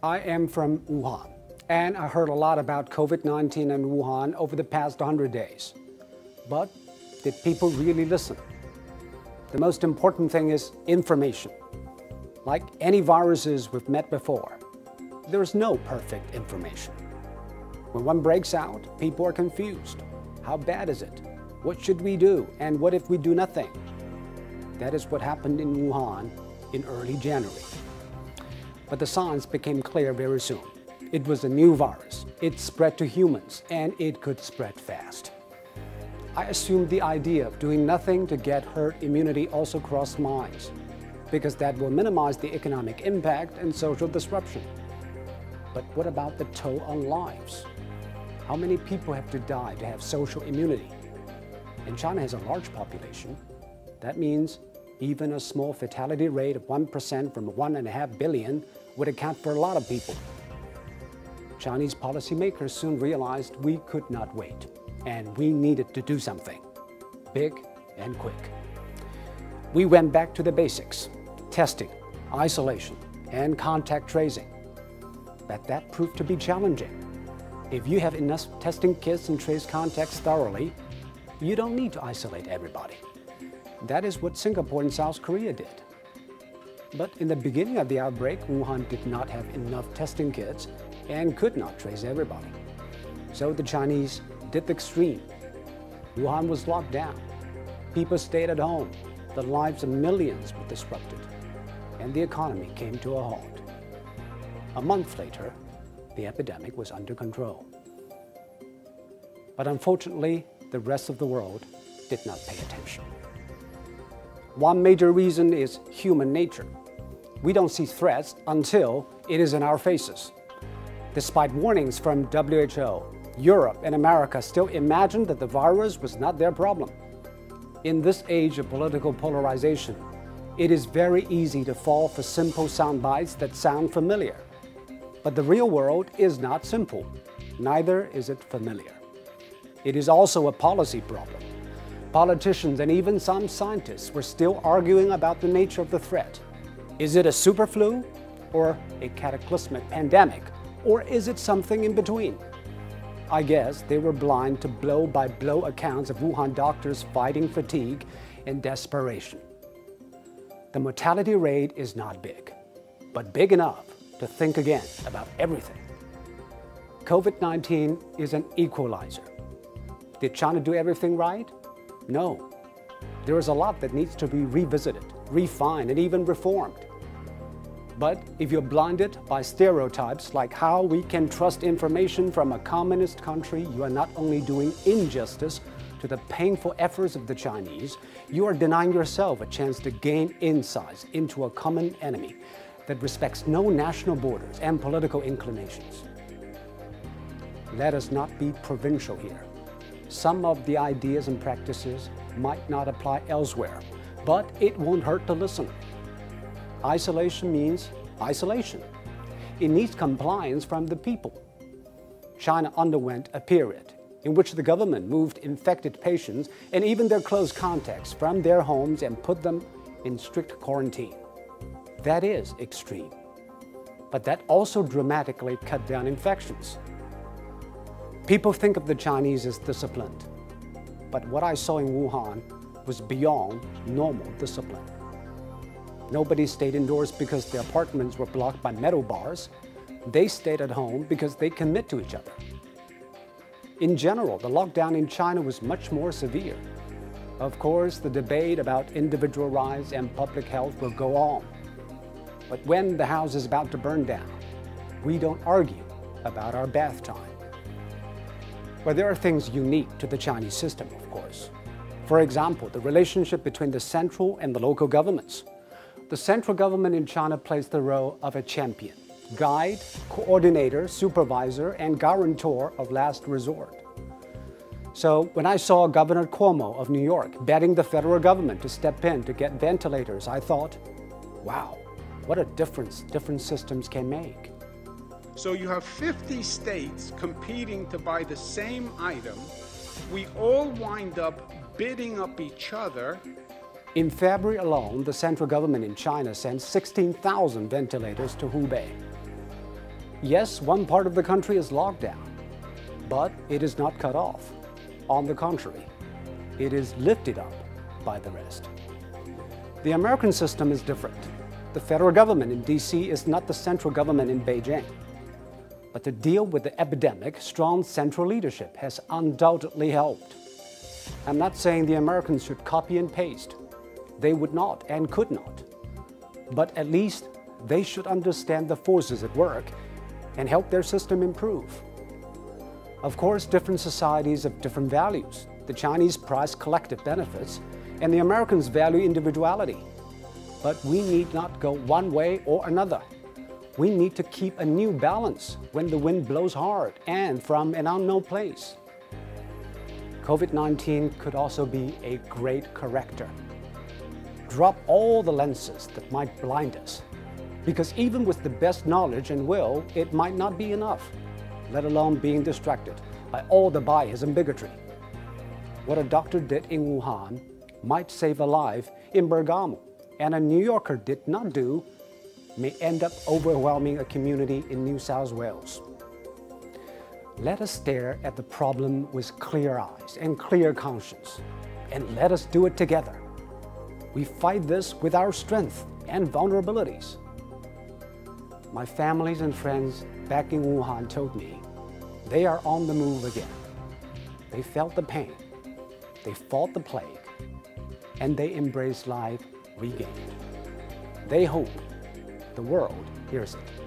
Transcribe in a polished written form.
I am from Wuhan, and I heard a lot about COVID-19 and Wuhan over the past 100 days. But did people really listen? The most important thing is information. Like any viruses we've met before, there is no perfect information. When one breaks out, people are confused. How bad is it? What should we do? And what if we do nothing? That is what happened in Wuhan in early January. But the signs became clear very soon. It was a new virus. It spread to humans, and it could spread fast. I assumed the idea of doing nothing to get herd immunity also crossed minds, because that will minimize the economic impact and social disruption. But what about the toll on lives? How many people have to die to have social immunity? And China has a large population. That means even a small fatality rate of 1% from 1.5 billion would account for a lot of people. Chinese policymakers soon realized we could not wait, and we needed to do something, big and quick. We went back to the basics: testing, isolation, and contact tracing. But that proved to be challenging. If you have enough testing kits and trace contacts thoroughly, you don't need to isolate everybody. That is what Singapore and South Korea did. But in the beginning of the outbreak, Wuhan did not have enough testing kits and could not trace everybody. So the Chinese did the extreme. Wuhan was locked down. People stayed at home. The lives of millions were disrupted, and the economy came to a halt. A month later, the epidemic was under control. But unfortunately, the rest of the world did not pay attention. One major reason is human nature. We don't see threats until it is in our faces. Despite warnings from WHO, Europe and America still imagined that the virus was not their problem. In this age of political polarization, it is very easy to fall for simple sound bites that sound familiar. But the real world is not simple. Neither is it familiar. It is also a policy problem. Politicians and even some scientists were still arguing about the nature of the threat. Is it a super flu or a cataclysmic pandemic, or is it something in between? I guess they were blind to blow-by-blow accounts of Wuhan doctors fighting fatigue and desperation. The mortality rate is not big, but big enough to think again about everything. COVID-19 is an equalizer. Did China do everything right? No. There is a lot that needs to be revisited, refined, and even reformed. But if you're blinded by stereotypes like how we can trust information from a communist country, you are not only doing injustice to the painful efforts of the Chinese, you are denying yourself a chance to gain insights into a common enemy that respects no national borders and political inclinations. Let us not be provincial here. Some of the ideas and practices might not apply elsewhere, but it won't hurt to listen. Isolation means isolation. It needs compliance from the people. China underwent a period in which the government moved infected patients and even their close contacts from their homes and put them in strict quarantine. That is extreme. But that also dramatically cut down infections. People think of the Chinese as disciplined, but what I saw in Wuhan was beyond normal discipline. Nobody stayed indoors because their apartments were blocked by metal bars. They stayed at home because they commit to each other. In general, the lockdown in China was much more severe. Of course, the debate about individual rights and public health will go on. But when the house is about to burn down, we don't argue about our bath time. But there are things unique to the Chinese system, of course. For example, the relationship between the central and the local governments. The central government in China plays the role of a champion, guide, coordinator, supervisor, and guarantor of last resort. So when I saw Governor Cuomo of New York begging the federal government to step in to get ventilators, I thought, wow, what a difference different systems can make. So you have 50 states competing to buy the same item. We all wind up bidding up each other. In February alone, the central government in China sent 16,000 ventilators to Hubei. Yes, one part of the country is locked down, but it is not cut off. On the contrary, it is lifted up by the rest. The American system is different. The federal government in DC is not the central government in Beijing. But to deal with the epidemic, strong central leadership has undoubtedly helped. I'm not saying the Americans should copy and paste. They would not and could not. But at least they should understand the forces at work and help their system improve. Of course, different societies have different values. The Chinese prize collective benefits, and the Americans value individuality. But we need not go one way or another. We need to keep a new balance when the wind blows hard and from an unknown place. COVID-19 could also be a great corrector. Drop all the lenses that might blind us, because even with the best knowledge and will, it might not be enough, let alone being distracted by all the bias and bigotry. What a doctor did in Wuhan might save a life in Bergamo, and a New Yorker did not do may end up overwhelming a community in New South Wales. Let us stare at the problem with clear eyes and clear conscience, and let us do it together. We fight this with our strength and vulnerabilities. My families and friends back in Wuhan told me they are on the move again. They felt the pain, they fought the plague, and they embraced life regained. They hope the world hears it.